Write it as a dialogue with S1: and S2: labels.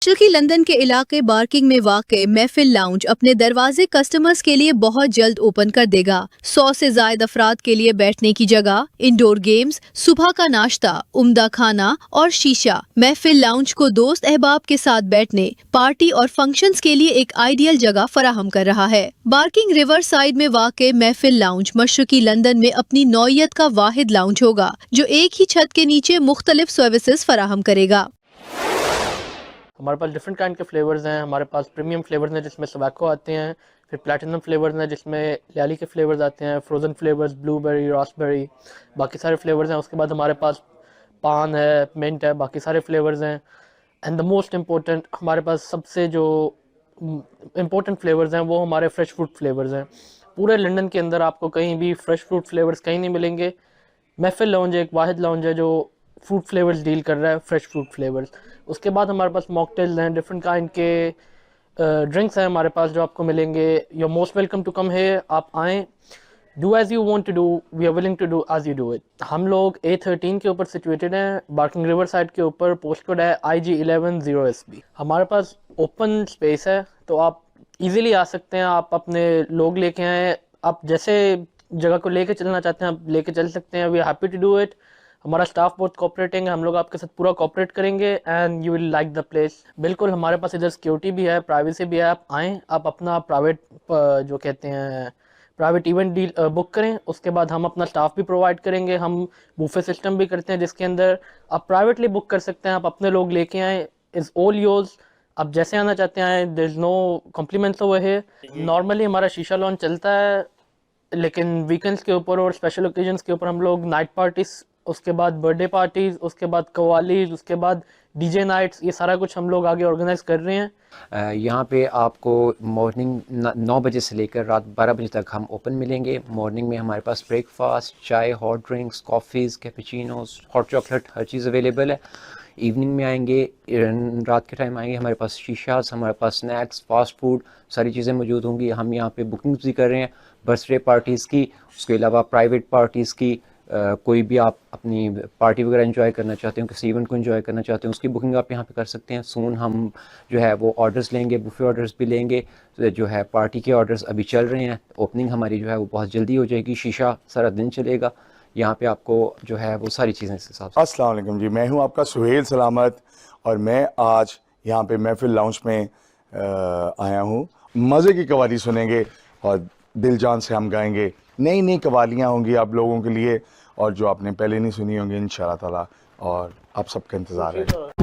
S1: मशरकी London के इलाके barking में वाक़ महफिल लाउंज अपने दरवाजे कस्टमर्स के लिए बहुत जल्द ओपन कर देगा। 100 से ज्यादा अफराद के लिए बैठने की जगह, इंडोर गेम्स, सुबह का नाश्ता, उम्दा खाना और शीशा। महफिल लाउंज को दोस्त अहबाब के साथ बैठने, पार्टी और फंक्शंस के लिए एक आइडियल जगह फराहम कर रहा है। बार्किंग रिवर साइड में वाक़ महफिल लाउंज मशरकी लंदन में अपनी नौइयत का वाहिद लाउंज होगा जो एक ही छत के नीचे मुख्तलिफ सर्विसेज फराहम करेगा।
S2: हमारे पास डिफरेंट काइंड के फ्लेवर्स हैं। हमारे पास प्रीमियम फ्लेवर्स हैं जिसमें टबैको आते हैं, फिर प्लैटिनम फ्लेवर्स हैं जिसमें लियाली के फ्लेवर्स आते हैं, फ्रोज़न फ्लेवर्स ब्लूबेरी, रास्पबेरी, बाकी सारे फ्लेवर्स हैं। उसके बाद हमारे पास पान है, मिंट है, बाकी सारे फ्लेवर्स हैं। एंड द मोस्ट इम्पोर्टेंट, हमारे पास सबसे जो इम्पोर्टेंट फ्लेवर्स हैं वो हमारे फ्रेश फ्रूट फ्लेवर्स हैं। पूरे लंदन के अंदर आपको कहीं भी फ्रेश फ्रूट फ्लेवर्स कहीं नहीं मिलेंगे। महफिल लाउंज एक वाहिद लाउंज है जो फ्रूट फ्लेवर्स डील कर रहा है, फ्रेश फ्रूट फ्लेवर्स। उसके बाद हमारे पास मॉकटेल्स हैं, डिफरेंट काइंड के ड्रिंक्स हैं हमारे पास जो आपको मिलेंगे। You are most welcome to come है, आप आएँ। Do as you want to do, we are willing to do as you do it. हम लोग A13 के ऊपर सिचुएटेड हैं, बार्किंग रिवर साइड के ऊपर। पोस्ट कोड है IG110SB। हमारे पास ओपन स्पेस है तो आप इजीली आ सकते हैं। आप अपने लोग लेके आएँ, आप जैसे जगह को लेके चलना चाहते हैं आप लेके चल सकते हैं। We are happy to do it. हमारा स्टाफ बहुत कोऑपरेटिंग है, हम लोग आपके साथ पूरा कोऑपरेट करेंगे and you will like the place. बिल्कुल, हमारे पास इधर सिक्योरिटी भी है, प्राइवेसी भी है। आप आएँ, आप अपना प्राइवेट जो कहते हैं प्राइवेट इवेंट डील बुक करें। उसके बाद हम अपना स्टाफ भी प्रोवाइड करेंगे। हम बूफे सिस्टम भी करते हैं जिसके अंदर आप प्राइवेटली बुक कर सकते हैं। आप अपने लोग लेके आएँ, इज़ ऑल योर्स। आप जैसे आना चाहते हैं, there is no compliments over here. Normally हमारा शीशा लॉन्च चलता है, लेकिन वीकेंड्स के ऊपर और स्पेशल ओकेजन्स के ऊपर हम लोग नाइट पार्टीज, उसके बाद बर्थडे पार्टीज, उसके बाद कवालीज, उसके बाद डीजे नाइट्स, ये सारा कुछ हम लोग आगे ऑर्गेनाइज कर रहे हैं।
S3: यहाँ पे आपको मॉर्निंग 9 बजे से लेकर रात 12 बजे तक हम ओपन मिलेंगे। मॉर्निंग में हमारे पास ब्रेकफास्ट, चाय, hot drinks, coffees, cappuccinos, hot chocolate, हर चीज़ अवेलेबल है। इवनिंग में आएंगे, रात के टाइम आएंगे, हमारे पास शीशास, हमारे पास स्नैक्स, फास्ट फूड, सारी चीज़ें मौजूद होंगी। हम यहाँ पे बुकिंग्स भी कर रहे हैं बर्थडे पार्टीज़ की, उसके अलावा प्राइवेट पार्टीज़ की। कोई भी आप अपनी पार्टी वगैरह एंजॉय करना चाहते हो, किसी इवेंट को एंजॉय करना चाहते हो, उसकी बुकिंग आप यहाँ पे कर सकते हैं। सून हम जो है वो ऑर्डर्स लेंगे, बुफे ऑर्डर्स भी लेंगे। तो जो है पार्टी के ऑर्डर्स अभी चल रहे हैं। ओपनिंग हमारी जो है वो बहुत जल्दी हो जाएगी। शीशा सारा दिन चलेगा। यहाँ पे आपको जो है वो सारी चीज़ें इस हिसाब से।
S4: अस्सलाम वालेकुम जी, मैं हूँ आपका सुहेल सलामत और मैं आज यहाँ पे महफिल लाउंज में आया हूँ। मज़े की कवाली सुनेंगे और दिल जान से हम गाएंगे। नई नई कवालियाँ होंगी आप लोगों के लिए और जो आपने पहले नहीं सुनी होंगी इंशाअल्लाह ताला, और आप सबका इंतज़ार है।